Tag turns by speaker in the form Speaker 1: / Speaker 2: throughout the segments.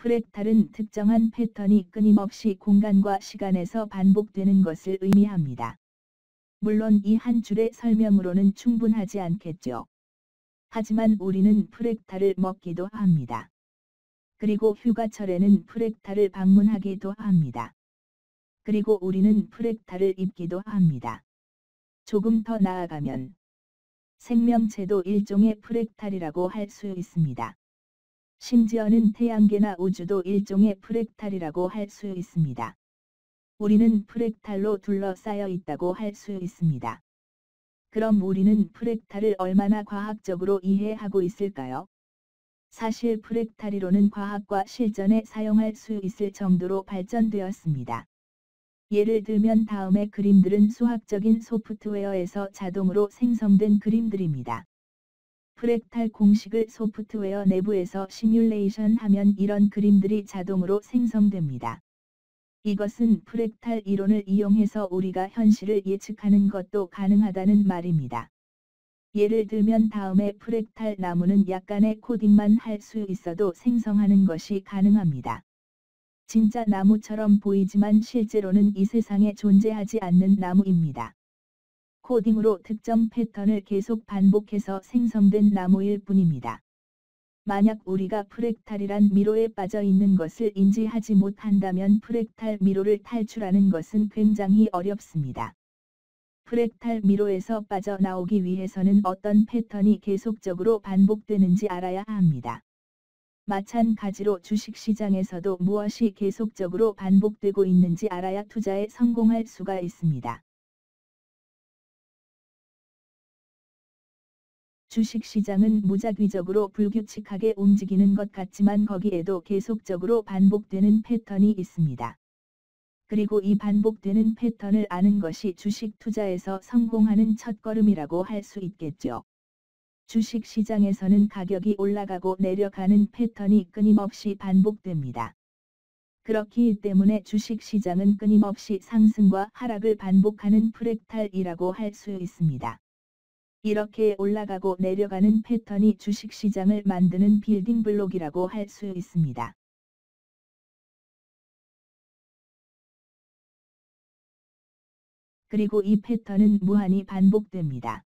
Speaker 1: 프랙탈은 특정한 패턴이 끊임없이 공간과 시간에서 반복되는 것을 의미합니다. 물론 이 한 줄의 설명으로는 충분하지 않겠죠. 하지만 우리는 프랙탈을 먹기도 합니다. 그리고 휴가철에는 프랙탈을 방문하기도 합니다. 그리고 우리는 프랙탈을 입기도 합니다. 조금 더 나아가면 생명체도 일종의 프랙탈이라고 할 수 있습니다. 심지어는 태양계나 우주도 일종의 프랙탈이라고 할 수 있습니다. 우리는 프랙탈로 둘러싸여 있다고 할 수 있습니다. 그럼 우리는 프랙탈을 얼마나 과학적으로 이해하고 있을까요? 사실 프랙탈 이론은 과학과 실전에 사용할 수 있을 정도로 발전되었습니다. 예를 들면 다음의 그림들은 수학적인 소프트웨어에서 자동으로 생성된 그림들입니다. 프랙탈 공식을 소프트웨어 내부에서 시뮬레이션 하면 이런 그림들이 자동으로 생성됩니다. 이것은 프랙탈 이론을 이용해서 우리가 현실을 예측하는 것도 가능하다는 말입니다. 예를 들면 다음의 프랙탈 나무는 약간의 코딩만 할 수 있어도 생성하는 것이 가능합니다. 진짜 나무처럼 보이지만 실제로는 이 세상에 존재하지 않는 나무입니다. 코딩으로 특정 패턴을 계속 반복해서 생성된 나무일 뿐입니다. 만약 우리가 프랙탈이란 미로에 빠져 있는 것을 인지하지 못한다면 프랙탈 미로를 탈출하는 것은 굉장히 어렵습니다. 프랙탈 미로에서 빠져나오기 위해서는 어떤 패턴이 계속적으로 반복되는지 알아야 합니다. 마찬가지로 주식시장에서도 무엇이 계속적으로 반복되고 있는지 알아야 투자에 성공할 수가 있습니다. 주식시장은 무작위적으로 불규칙하게 움직이는 것 같지만 거기에도 계속적으로 반복되는 패턴이 있습니다. 그리고 이 반복되는 패턴을 아는 것이 주식 투자에서 성공하는 첫걸음이라고 할 수 있겠죠. 주식시장에서는 가격이 올라가고 내려가는 패턴이 끊임없이 반복됩니다. 그렇기 때문에 주식시장은 끊임없이 상승과 하락을 반복하는 프랙탈이라고 할 수 있습니다. 이렇게 올라가고 내려가는 패턴이 주식시장을 만드는 빌딩 블록이라고 할 수 있습니다. 그리고 이 패턴은 무한히 반복됩니다.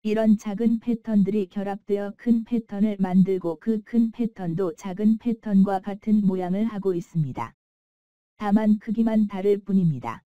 Speaker 1: 이런 작은 패턴들이 결합되어 큰 패턴을 만들고 그 큰 패턴도 작은 패턴과 같은 모양을 하고 있습니다. 다만 크기만 다를 뿐입니다.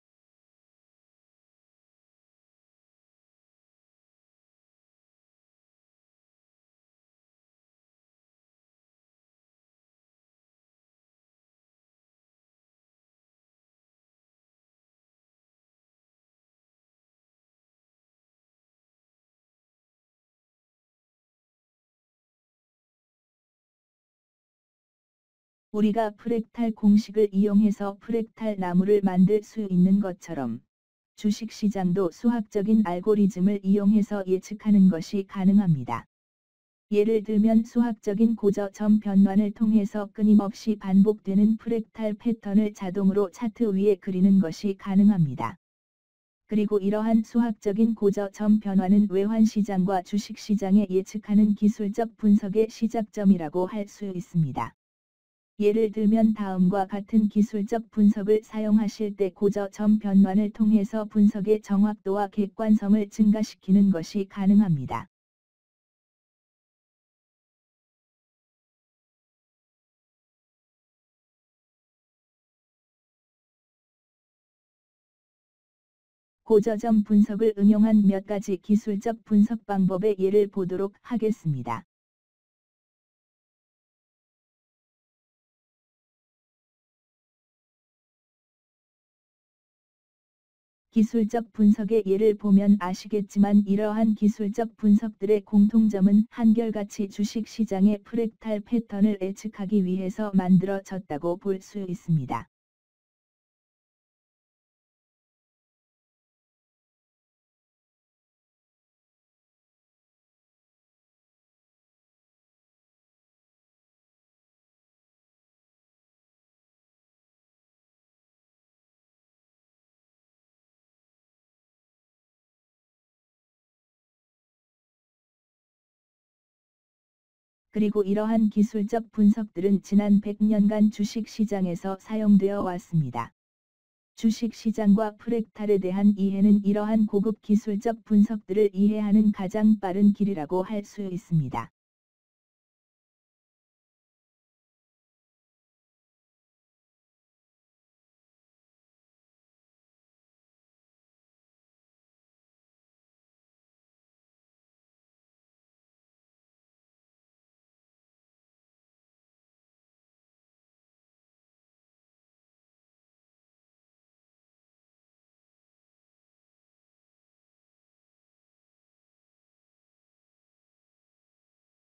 Speaker 1: 우리가 프랙탈 공식을 이용해서 프랙탈 나무를 만들 수 있는 것처럼 주식시장도 수학적인 알고리즘을 이용해서 예측하는 것이 가능합니다. 예를 들면 수학적인 고저점 변환을 통해서 끊임없이 반복되는 프랙탈 패턴을 자동으로 차트 위에 그리는 것이 가능합니다. 그리고 이러한 수학적인 고저점 변화는 외환시장과 주식시장에 예측하는 기술적 분석의 시작점이라고 할 수 있습니다. 예를 들면 다음과 같은 기술적 분석을 사용하실 때 고저점 변환을 통해서 분석의 정확도와 객관성을 증가시키는 것이 가능합니다. 고저점 분석을 응용한 몇 가지 기술적 분석 방법의 예를 보도록 하겠습니다. 기술적 분석의 예를 보면 아시겠지만 이러한 기술적 분석들의 공통점은 한결같이 주식시장의 프랙탈 패턴을 예측하기 위해서 만들어졌다고 볼 수 있습니다. 그리고 이러한 기술적 분석들은 지난 100년간 주식시장에서 사용되어 왔습니다. 주식시장과 프랙탈에 대한 이해는 이러한 고급 기술적 분석들을 이해하는 가장 빠른 길이라고 할 수 있습니다.